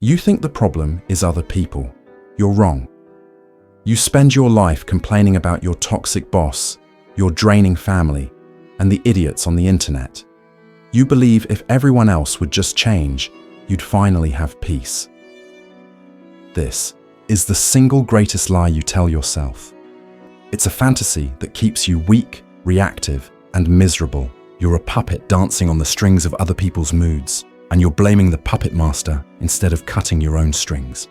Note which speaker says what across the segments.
Speaker 1: You think the problem is other people. You're wrong. You spend your life complaining about your toxic boss, your draining family, and the idiots on the internet. You believe if everyone else would just change, you'd finally have peace. This is the single greatest lie you tell yourself. It's a fantasy that keeps you weak, reactive, and miserable. You're a puppet dancing on the strings of other people's moods, and you're blaming the puppet master instead of cutting your own strings.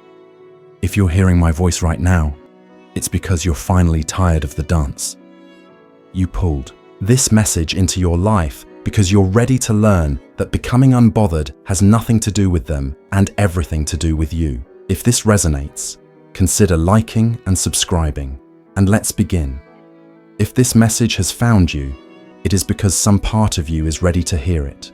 Speaker 1: If you're hearing my voice right now, it's because you're finally tired of the dance. You pulled this message into your life because you're ready to learn that becoming unbothered has nothing to do with them and everything to do with you. If this resonates, consider liking and subscribing, and let's begin. If this message has found you, it is because some part of you is ready to hear it.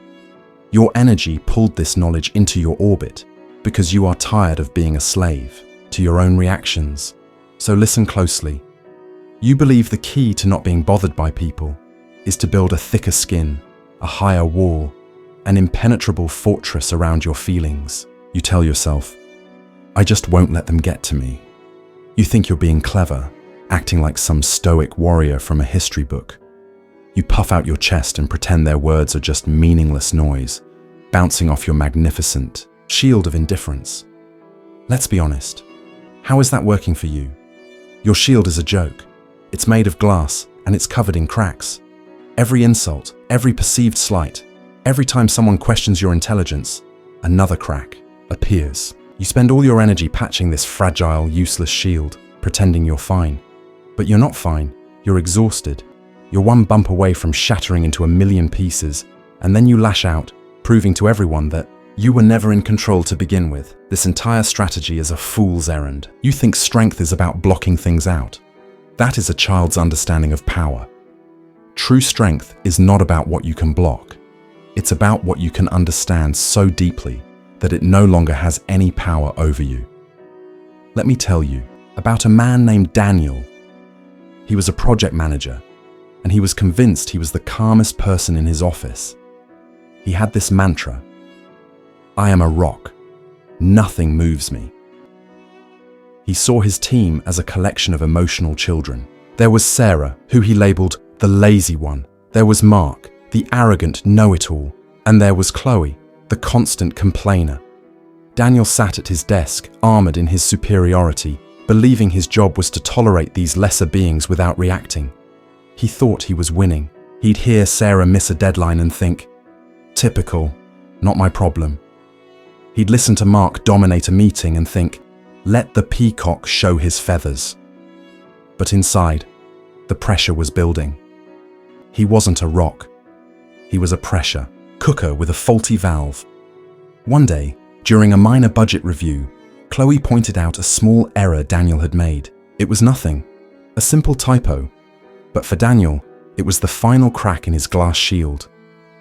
Speaker 1: Your energy pulled this knowledge into your orbit because you are tired of being a slave to your own reactions. So listen closely. You believe the key to not being bothered by people is to build a thicker skin, a higher wall, an impenetrable fortress around your feelings. You tell yourself, I just won't let them get to me. You think you're being clever, acting like some stoic warrior from a history book. You puff out your chest and pretend their words are just meaningless noise, bouncing off your magnificent shield of indifference. Let's be honest. How is that working for you? Your shield is a joke. It's made of glass and it's covered in cracks. Every insult, every perceived slight, every time someone questions your intelligence, another crack appears. You spend all your energy patching this fragile, useless shield, pretending you're fine. But you're not fine. You're exhausted. You're one bump away from shattering into a million pieces, and then you lash out, proving to everyone that you were never in control to begin with. This entire strategy is a fool's errand. You think strength is about blocking things out. That is a child's understanding of power. True strength is not about what you can block. It's about what you can understand so deeply that it no longer has any power over you. Let me tell you about a man named Daniel. He was a project manager, and he was convinced he was the calmest person in his office. He had this mantra: I am a rock. Nothing moves me. He saw his team as a collection of emotional children. There was Sarah, who he labeled the lazy one. There was Mark, the arrogant know-it-all. And there was Chloe, the constant complainer. Daniel sat at his desk, armored in his superiority, believing his job was to tolerate these lesser beings without reacting. He thought he was winning. He'd hear Sarah miss a deadline and think, typical, not my problem. He'd listen to Mark dominate a meeting and think, let the peacock show his feathers. But inside, the pressure was building. He wasn't a rock. He was a pressure cooker with a faulty valve. One day, during a minor budget review, Chloe pointed out a small error Daniel had made. It was nothing, a simple typo. But for Daniel, it was the final crack in his glass shield.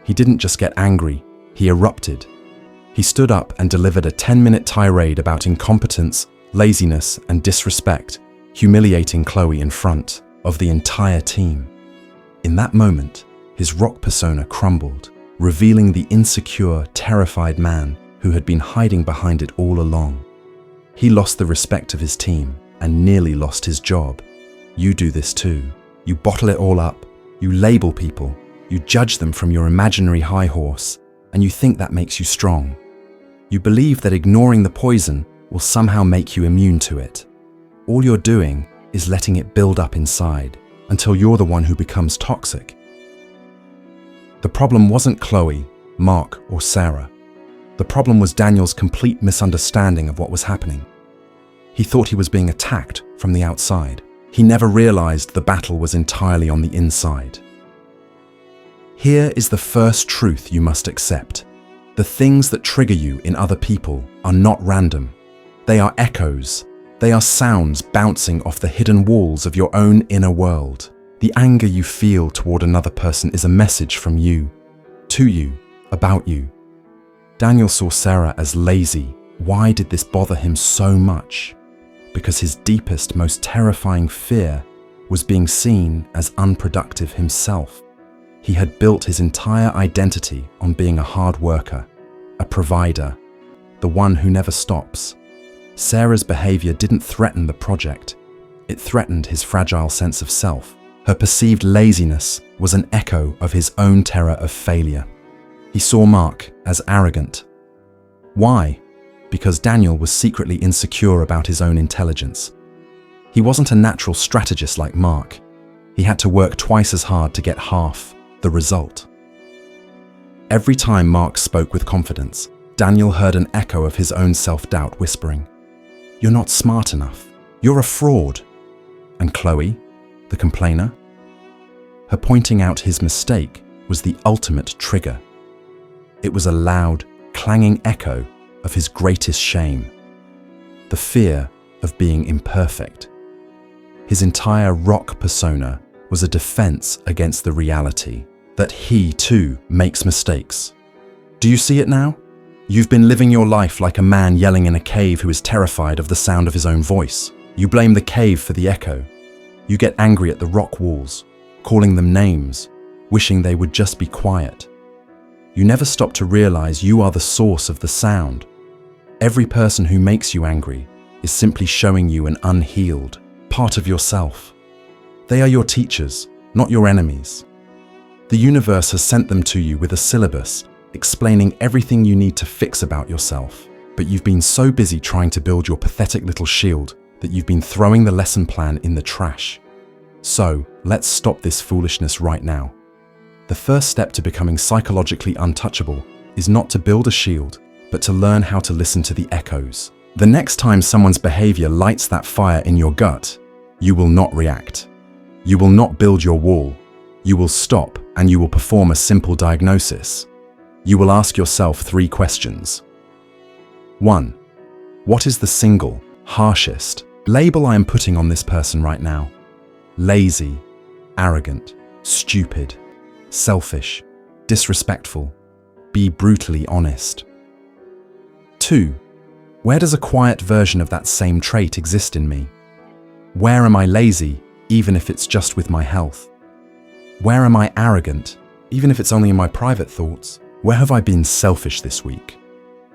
Speaker 1: He didn't just get angry, he erupted. He stood up and delivered a 10-minute tirade about incompetence, laziness, and disrespect, humiliating Chloe in front of the entire team. In that moment, his rock persona crumbled, revealing the insecure, terrified man who had been hiding behind it all along. He lost the respect of his team and nearly lost his job. You do this too. You bottle it all up, you label people, you judge them from your imaginary high horse, and you think that makes you strong. You believe that ignoring the poison will somehow make you immune to it. All you're doing is letting it build up inside until you're the one who becomes toxic. The problem wasn't Chloe, Mark, or Sarah. The problem was Daniel's complete misunderstanding of what was happening. He thought he was being attacked from the outside. He never realized the battle was entirely on the inside. Here is the first truth you must accept. The things that trigger you in other people are not random. They are echoes. They are sounds bouncing off the hidden walls of your own inner world. The anger you feel toward another person is a message from you, to you, about you. Daniel saw Sarah as lazy. Why did this bother him so much? Because his deepest, most terrifying fear was being seen as unproductive himself. He had built his entire identity on being a hard worker, a provider, the one who never stops. Sarah's behavior didn't threaten the project. It threatened his fragile sense of self. Her perceived laziness was an echo of his own terror of failure. He saw Mark as arrogant. Why? Because Daniel was secretly insecure about his own intelligence. He wasn't a natural strategist like Mark. He had to work twice as hard to get half the result. Every time Mark spoke with confidence, Daniel heard an echo of his own self-doubt whispering, "You're not smart enough. You're a fraud." And Chloe, the complainer? Her pointing out his mistake was the ultimate trigger. It was a loud, clanging echo of his greatest shame, the fear of being imperfect. His entire rock persona was a defense against the reality that he too makes mistakes. Do you see it now? You've been living your life like a man yelling in a cave who is terrified of the sound of his own voice. You blame the cave for the echo. You get angry at the rock walls, calling them names, wishing they would just be quiet. You never stop to realize you are the source of the sound. Every person who makes you angry is simply showing you an unhealed part of yourself. They are your teachers, not your enemies. The universe has sent them to you with a syllabus explaining everything you need to fix about yourself, but you've been so busy trying to build your pathetic little shield that you've been throwing the lesson plan in the trash. So, let's stop this foolishness right now. The first step to becoming psychologically untouchable is not to build a shield, but to learn how to listen to the echoes. The next time someone's behavior lights that fire in your gut, you will not react. You will not build your wall. You will stop and you will perform a simple diagnosis. You will ask yourself 3 questions. 1. What is the single, harshest label I am putting on this person right now? Lazy, arrogant, stupid, selfish, disrespectful. Be brutally honest. 2. Where does a quiet version of that same trait exist in me? Where am I lazy, even if it's just with my health? Where am I arrogant, even if it's only in my private thoughts? Where have I been selfish this week?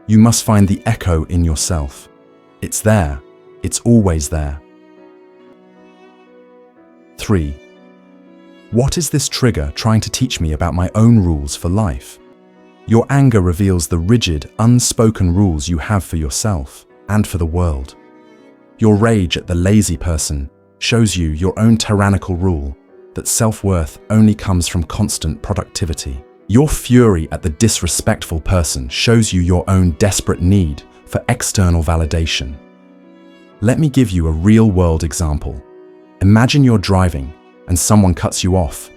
Speaker 1: You must find the echo in yourself. It's there. It's always there. 3. What is this trigger trying to teach me about my own rules for life? Your anger reveals the rigid, unspoken rules you have for yourself and for the world. Your rage at the lazy person shows you your own tyrannical rule that self-worth only comes from constant productivity. Your fury at the disrespectful person shows you your own desperate need for external validation. Let me give you a real-world example. Imagine you're driving and someone cuts you off.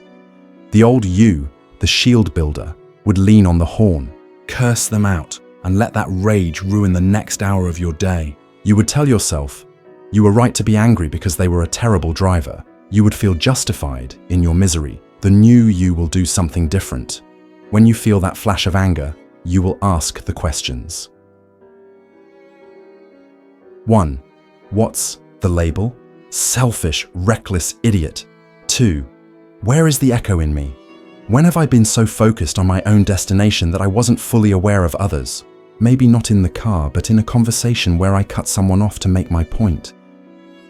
Speaker 1: The old you, the shield builder, would lean on the horn, curse them out, and let that rage ruin the next hour of your day. You would tell yourself, you were right to be angry because they were a terrible driver. You would feel justified in your misery. The new you will do something different. When you feel that flash of anger, you will ask the questions. 1. What's the label? Selfish, reckless idiot. 2. Where is the echo in me? When have I been so focused on my own destination that I wasn't fully aware of others? Maybe not in the car, but in a conversation where I cut someone off to make my point.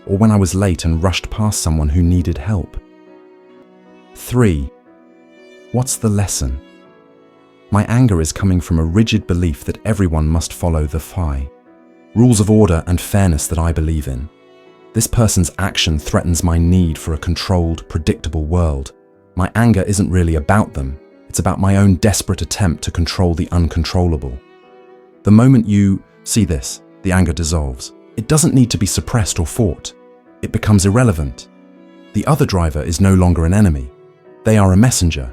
Speaker 1: Or when I was late and rushed past someone who needed help. 3. What's the lesson? My anger is coming from a rigid belief that everyone must follow the FI, rules of order and fairness that I believe in. This person's action threatens my need for a controlled, predictable world. My anger isn't really about them, it's about my own desperate attempt to control the uncontrollable. The moment you see this, the anger dissolves. It doesn't need to be suppressed or fought. It becomes irrelevant. The other driver is no longer an enemy. They are a messenger.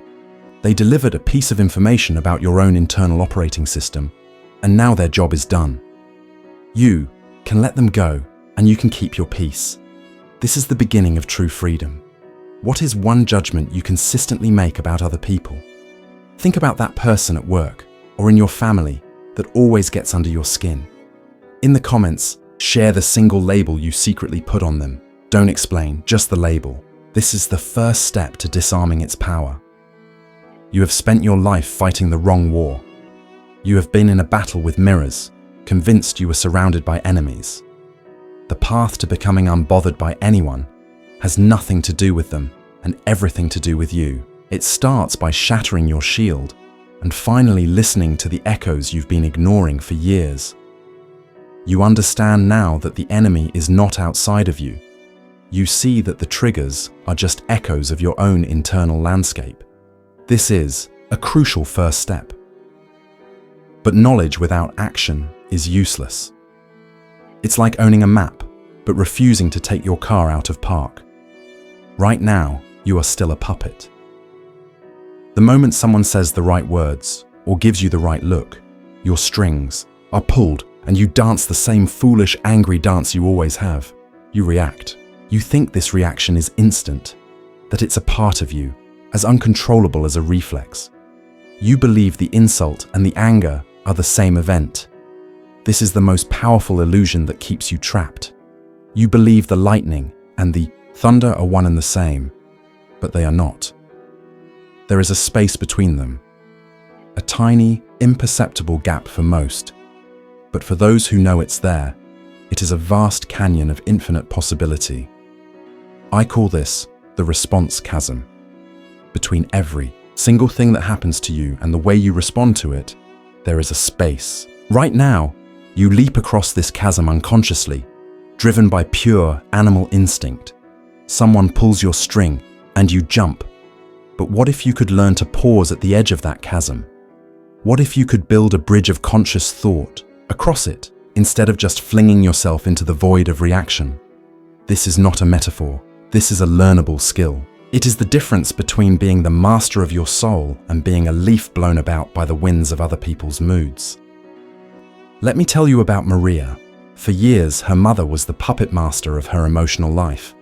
Speaker 1: They delivered a piece of information about your own internal operating system, and now their job is done. You can let them go, and you can keep your peace. This is the beginning of true freedom. What is one judgment you consistently make about other people? Think about that person at work or in your family that always gets under your skin. In the comments, share the single label you secretly put on them. Don't explain, just the label. This is the first step to disarming its power. You have spent your life fighting the wrong war. You have been in a battle with mirrors, convinced you were surrounded by enemies. The path to becoming unbothered by anyone has nothing to do with them and everything to do with you. It starts by shattering your shield and finally listening to the echoes you've been ignoring for years. You understand now that the enemy is not outside of you. You see that the triggers are just echoes of your own internal landscape. This is a crucial first step. But knowledge without action is useless. It's like owning a map, but refusing to take your car out of park. Right now, you are still a puppet. The moment someone says the right words or gives you the right look, your strings are pulled and you dance the same foolish, angry dance you always have. You react. You think this reaction is instant, that it's a part of you, as uncontrollable as a reflex. You believe the insult and the anger are the same event. This is the most powerful illusion that keeps you trapped. You believe the lightning and the thunder are one and the same, but they are not. There is a space between them, a tiny, imperceptible gap for most, but for those who know it's there, it is a vast canyon of infinite possibility. I call this the response chasm. Between every single thing that happens to you and the way you respond to it, there is a space. Right now, you leap across this chasm unconsciously, driven by pure animal instinct. Someone pulls your string and you jump. But what if you could learn to pause at the edge of that chasm? What if you could build a bridge of conscious thought across it, instead of just flinging yourself into the void of reaction? This is not a metaphor. This is a learnable skill. It is the difference between being the master of your soul and being a leaf blown about by the winds of other people's moods. Let me tell you about Maria. For years, her mother was the puppet master of her emotional life.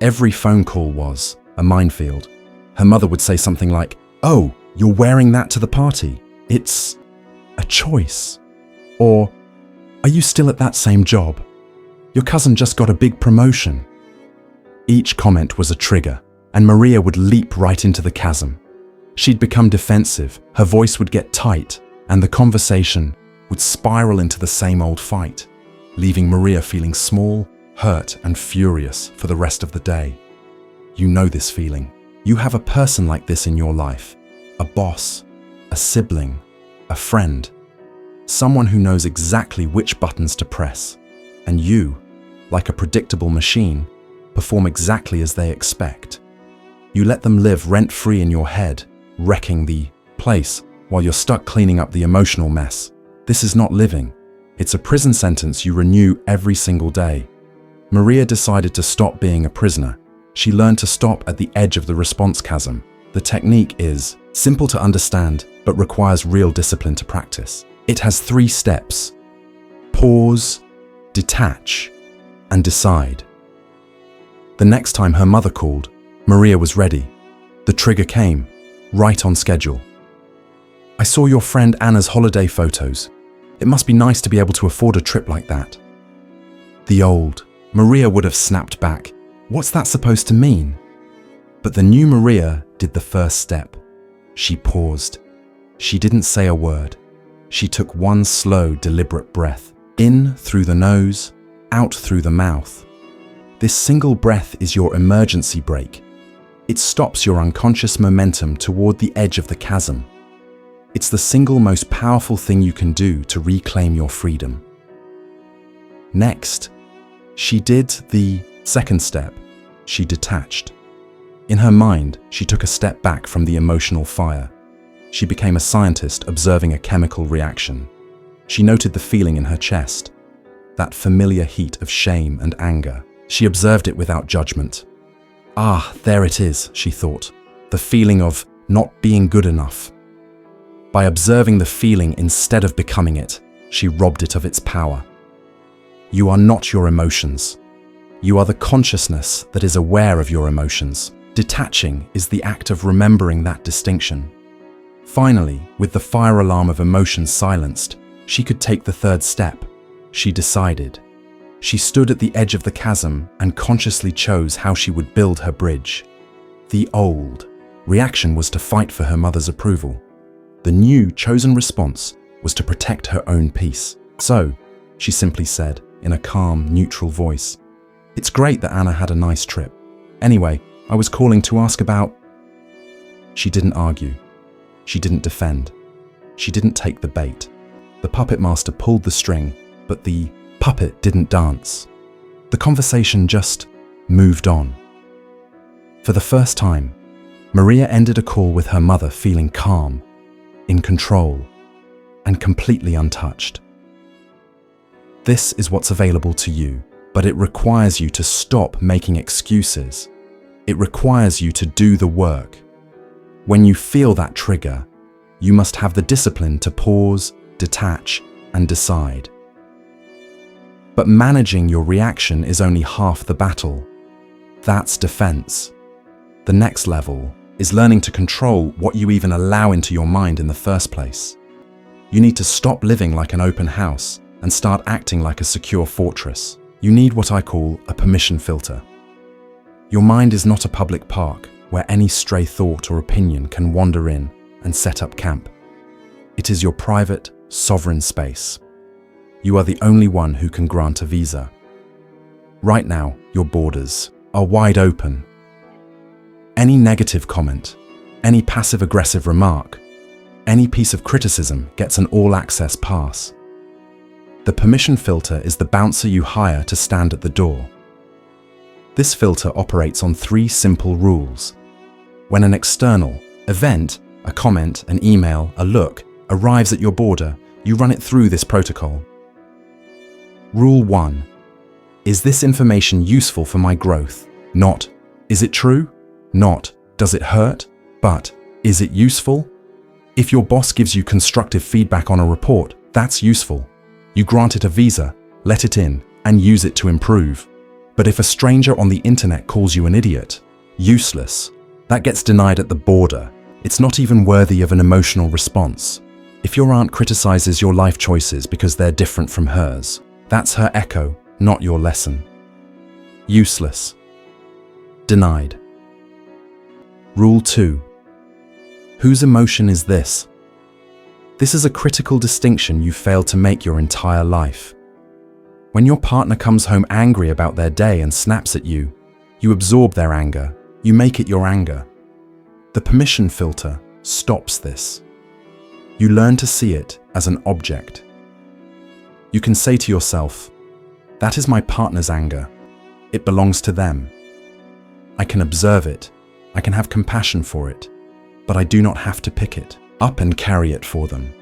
Speaker 1: Every phone call was a minefield. Her mother would say something like, "Oh, you're wearing that to the party. It's a choice." Or, "Are you still at that same job? Your cousin just got a big promotion." Each comment was a trigger, and Maria would leap right into the chasm. She'd become defensive, her voice would get tight, and the conversation would spiral into the same old fight, leaving Maria feeling small, hurt, and furious for the rest of the day. You know this feeling. You have a person like this in your life, a boss, a sibling, a friend, someone who knows exactly which buttons to press, and you, like a predictable machine, perform exactly as they expect. You let them live rent-free in your head, wrecking the place while you're stuck cleaning up the emotional mess. This is not living. It's a prison sentence you renew every single day. Maria decided to stop being a prisoner. She learned to stop at the edge of the response chasm. The technique is simple to understand, but requires real discipline to practice. It has 3 steps: pause, detach, and decide. The next time her mother called, Maria was ready. The trigger came, right on schedule. "I saw your friend Anna's holiday photos. It must be nice to be able to afford a trip like that." The old Maria would have snapped back, "What's that supposed to mean?" But the new Maria did the first step. She paused. She didn't say a word. She took one slow, deliberate breath, in through the nose, out through the mouth. This single breath is your emergency brake. It stops your unconscious momentum toward the edge of the chasm. It's the single most powerful thing you can do to reclaim your freedom. Next, she did the second step. She detached. In her mind, she took a step back from the emotional fire. She became a scientist observing a chemical reaction. She noted the feeling in her chest, that familiar heat of shame and anger. She observed it without judgment. "Ah, there it is," she thought, "the feeling of not being good enough." By observing the feeling instead of becoming it, she robbed it of its power. You are not your emotions. You are the consciousness that is aware of your emotions. Detaching is the act of remembering that distinction. Finally, with the fire alarm of emotions silenced, she could take the third step. She decided. She stood at the edge of the chasm and consciously chose how she would build her bridge. The old reaction was to fight for her mother's approval. The new chosen response was to protect her own peace. "So," she simply said in a calm, neutral voice, "it's great that Anna had a nice trip. Anyway, I was calling to ask about..." She didn't argue. She didn't defend. She didn't take the bait. The puppet master pulled the string, but the puppet didn't dance. The conversation just moved on. For the first time, Maria ended a call with her mother feeling calm, in control, and completely untouched. This is what's available to you, but it requires you to stop making excuses. It requires you to do the work. When you feel that trigger, you must have the discipline to pause, detach, and decide. But managing your reaction is only half the battle. That's defense. The next level is learning to control what you even allow into your mind in the first place. You need to stop living like an open house and start acting like a secure fortress. You need what I call a permission filter. Your mind is not a public park where any stray thought or opinion can wander in and set up camp. It is your private, sovereign space. You are the only one who can grant a visa. Right now, your borders are wide open. Any negative comment, any passive-aggressive remark, any piece of criticism gets an all-access pass. The permission filter is the bouncer you hire to stand at the door. This filter operates on 3 simple rules. When an external event, a comment, an email, a look, arrives at your border, you run it through this protocol. Rule 1. Is this information useful for my growth? Not, is it true? Not, does it hurt? But, is it useful? If your boss gives you constructive feedback on a report, that's useful. You grant it a visa, let it in, and use it to improve. But if a stranger on the internet calls you an idiot, useless, that gets denied at the border. It's not even worthy of an emotional response. If your aunt criticizes your life choices because they're different from hers, that's her echo, not your lesson. Useless. Denied. Rule 2. Whose emotion is this? This is a critical distinction you failed to make your entire life. When your partner comes home angry about their day and snaps at you, you absorb their anger, you make it your anger. The permission filter stops this. You learn to see it as an object. You can say to yourself, that is my partner's anger. It belongs to them. I can observe it. I can have compassion for it, but I do not have to pick it up and carry it for them.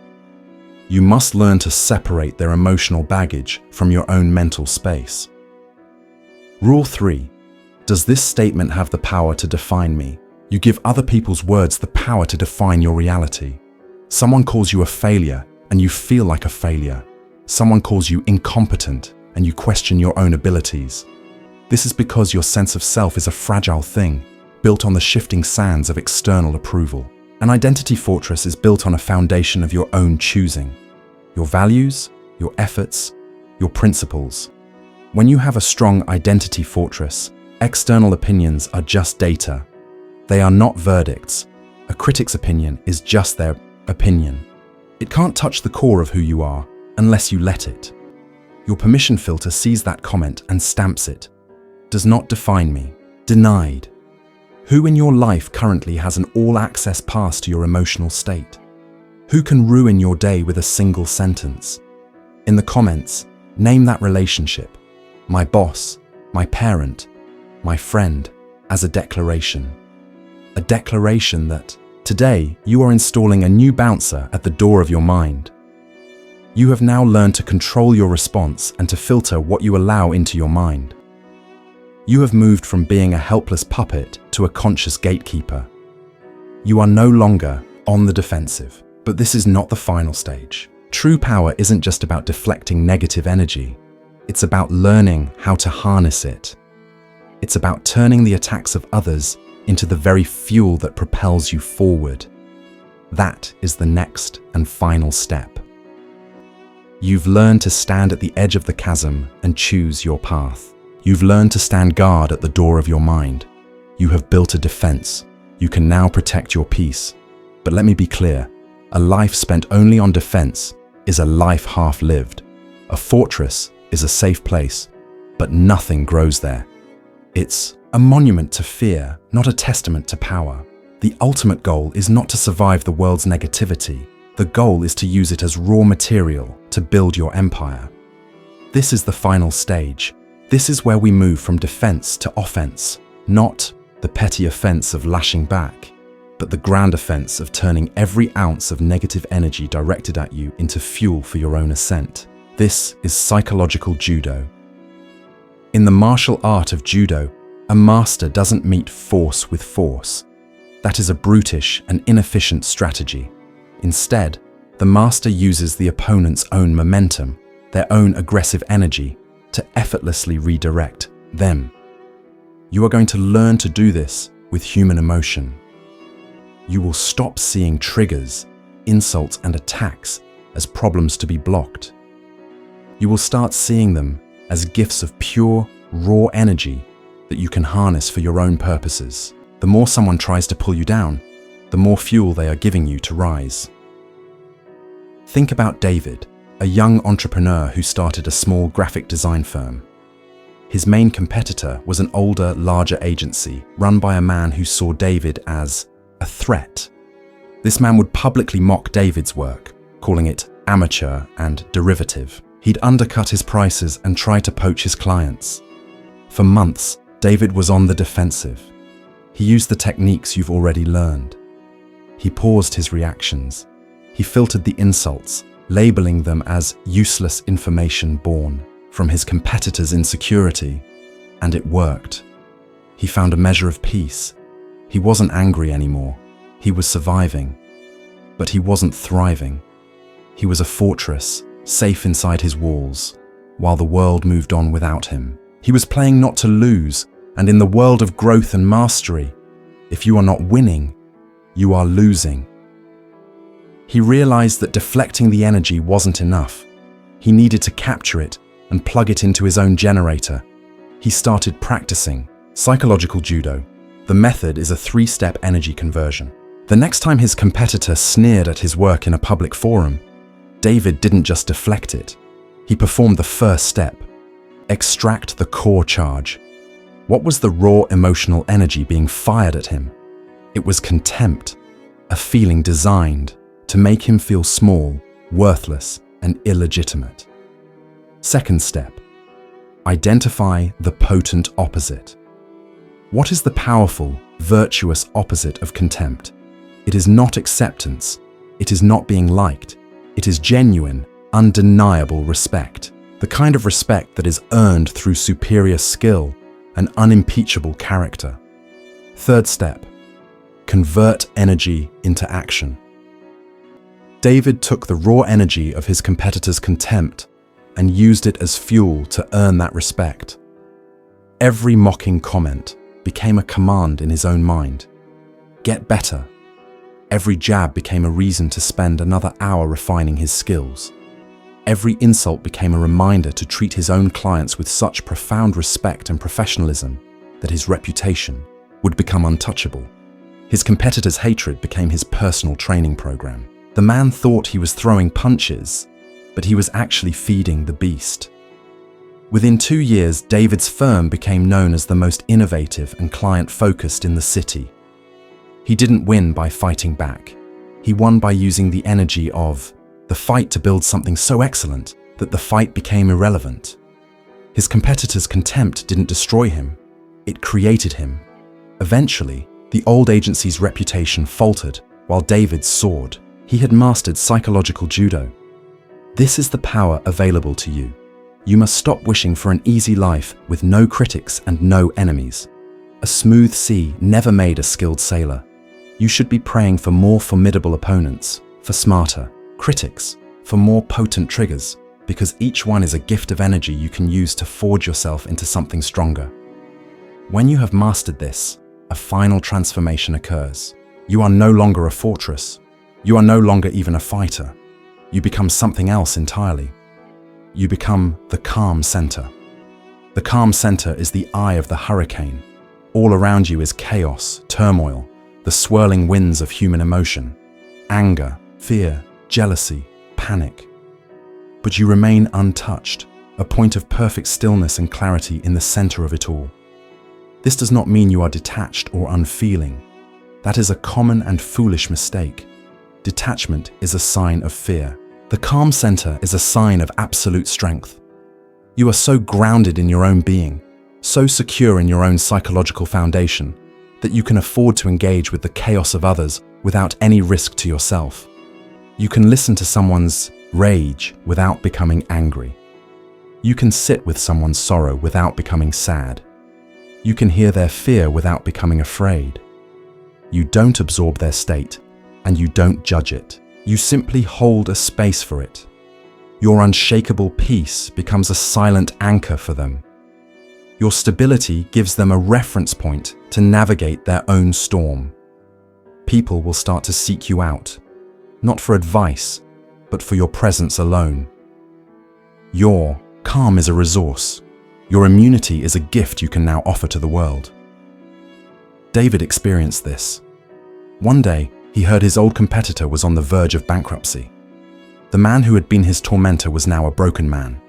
Speaker 1: You must learn to separate their emotional baggage from your own mental space. Rule 3. Does this statement have the power to define me? You give other people's words the power to define your reality. Someone calls you a failure and you feel like a failure. Someone calls you incompetent and you question your own abilities. This is because your sense of self is a fragile thing, built on the shifting sands of external approval. An identity fortress is built on a foundation of your own choosing. Your values, your efforts, your principles. When you have a strong identity fortress, external opinions are just data. They are not verdicts. A critic's opinion is just their opinion. It can't touch the core of who you are unless you let it. Your permission filter sees that comment and stamps it. Does not define me. Denied. Who in your life currently has an all-access pass to your emotional state? Who can ruin your day with a single sentence? In the comments, name that relationship, my boss, my parent, my friend, as a declaration. A declaration that, today, you are installing a new bouncer at the door of your mind. You have now learned to control your response and to filter what you allow into your mind. You have moved from being a helpless puppet to a conscious gatekeeper. You are no longer on the defensive. But this is not the final stage. True power isn't just about deflecting negative energy. It's about learning how to harness it. It's about turning the attacks of others into the very fuel that propels you forward. That is the next and final step. You've learned to stand at the edge of the chasm and choose your path. You've learned to stand guard at the door of your mind. You have built a defense. You can now protect your peace. But let me be clear, a life spent only on defense is a life half lived. A fortress is a safe place, but nothing grows there. It's a monument to fear, not a testament to power. The ultimate goal is not to survive the world's negativity. The goal is to use it as raw material to build your empire. This is the final stage. This is where we move from defense to offense, not the petty offense of lashing back, but the grand offense of turning every ounce of negative energy directed at you into fuel for your own ascent. This is psychological judo. In the martial art of judo, a master doesn't meet force with force. That is a brutish and inefficient strategy. Instead, the master uses the opponent's own momentum, their own aggressive energy, to effortlessly redirect them. You are going to learn to do this with human emotion. You will stop seeing triggers, insults, and attacks as problems to be blocked. You will start seeing them as gifts of pure, raw energy that you can harness for your own purposes. The more someone tries to pull you down, the more fuel they are giving you to rise. Think about David, a young entrepreneur who started a small graphic design firm. His main competitor was an older, larger agency run by a man who saw David as a threat. This man would publicly mock David's work, calling it amateur and derivative. He'd undercut his prices and try to poach his clients. For months, David was on the defensive. He used the techniques you've already learned. He paused his reactions. He filtered the insults, labeling them as useless information born from his competitor's insecurity, and it worked. He found a measure of peace. He wasn't angry anymore. He was surviving. But he wasn't thriving. He was a fortress, safe inside his walls, while the world moved on without him. He was playing not to lose, and in the world of growth and mastery, if you are not winning, you are losing. He realized that deflecting the energy wasn't enough. He needed to capture it and plug it into his own generator. He started practicing psychological judo. The method is a 3-step energy conversion. The next time his competitor sneered at his work in a public forum, David didn't just deflect it. He performed the first step. Extract the core charge. What was the raw emotional energy being fired at him? It was contempt, a feeling designed to make him feel small, worthless, and illegitimate. Second step. Identify the potent opposite. What is the powerful, virtuous opposite of contempt? It is not acceptance. It is not being liked. It is genuine, undeniable respect. The kind of respect that is earned through superior skill and unimpeachable character. Third step. Convert energy into action. David took the raw energy of his competitor's contempt and used it as fuel to earn that respect. Every mocking comment became a command in his own mind. Get better. Every jab became a reason to spend another hour refining his skills. Every insult became a reminder to treat his own clients with such profound respect and professionalism that his reputation would become untouchable. His competitor's hatred became his personal training program. The man thought he was throwing punches, but he was actually feeding the beast. Within 2 years, David's firm became known as the most innovative and client-focused in the city. He didn't win by fighting back. He won by using the energy of the fight to build something so excellent that the fight became irrelevant. His competitor's contempt didn't destroy him, it created him. Eventually, the old agency's reputation faltered while David soared. He had mastered psychological judo. This is the power available to you. You must stop wishing for an easy life with no critics and no enemies. A smooth sea never made a skilled sailor. You should be praying for more formidable opponents, for smarter critics, for more potent triggers, because each one is a gift of energy you can use to forge yourself into something stronger. When you have mastered this, a final transformation occurs. You are no longer a fortress. You are no longer even a fighter. You become something else entirely. You become the calm center. The calm center is the eye of the hurricane. All around you is chaos, turmoil, the swirling winds of human emotion, anger, fear, jealousy, panic. but you remain untouched, a point of perfect stillness and clarity in the center of it all. This does not mean you are detached or unfeeling. That is a common and foolish mistake. Detachment is a sign of fear. The calm center is a sign of absolute strength. You are so grounded in your own being, so secure in your own psychological foundation, that you can afford to engage with the chaos of others without any risk to yourself. You can listen to someone's rage without becoming angry. You can sit with someone's sorrow without becoming sad. You can hear their fear without becoming afraid. You don't absorb their state, and you don't judge it. You simply hold a space for it. Your unshakable peace becomes a silent anchor for them. Your stability gives them a reference point to navigate their own storm. People will start to seek you out, not for advice, but for your presence alone. Your calm is a resource. Your immunity is a gift you can now offer to the world. David experienced this. One day, he heard his old competitor was on the verge of bankruptcy. The man who had been his tormentor was now a broken man.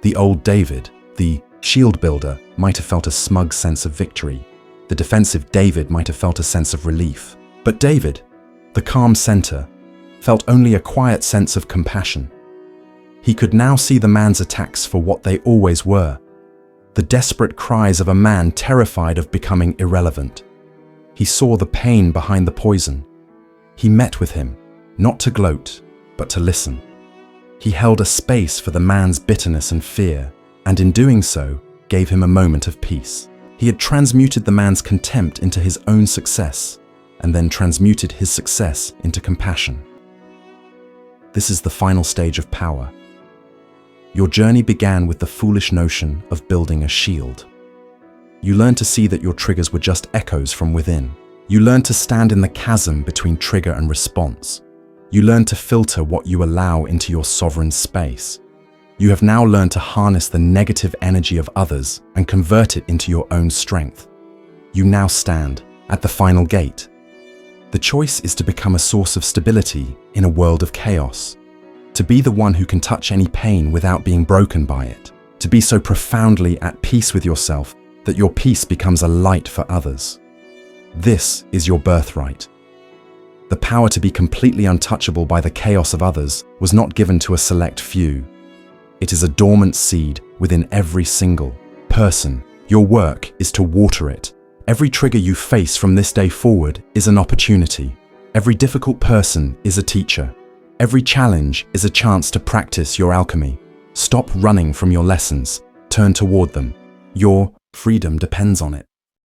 Speaker 1: The old David, the shield builder, might have felt a smug sense of victory. The defensive David might have felt a sense of relief. But David, the calm center, felt only a quiet sense of compassion. He could now see the man's attacks for what they always were, the desperate cries of a man terrified of becoming irrelevant. He saw the pain behind the poison. He met with him, not to gloat, but to listen. He held a space for the man's bitterness and fear, and in doing so, gave him a moment of peace. He had transmuted the man's contempt into his own success, and then transmuted his success into compassion. This is the final stage of power. Your journey began with the foolish notion of building a shield. You learned to see that your triggers were just echoes from within. You learned to stand in the chasm between trigger and response. You learned to filter what you allow into your sovereign space. You have now learned to harness the negative energy of others and convert it into your own strength. You now stand at the final gate. The choice is to become a source of stability in a world of chaos. To be the one who can touch any pain without being broken by it. To be so profoundly at peace with yourself that your peace becomes a light for others. This is your birthright. The power to be completely untouchable by the chaos of others was not given to a select few. It is a dormant seed within every single person. Your work is to water it. Every trigger you face from this day forward is an opportunity. Every difficult person is a teacher. Every challenge is a chance to practice your alchemy. Stop running from your lessons. Turn toward them. Your freedom depends on it.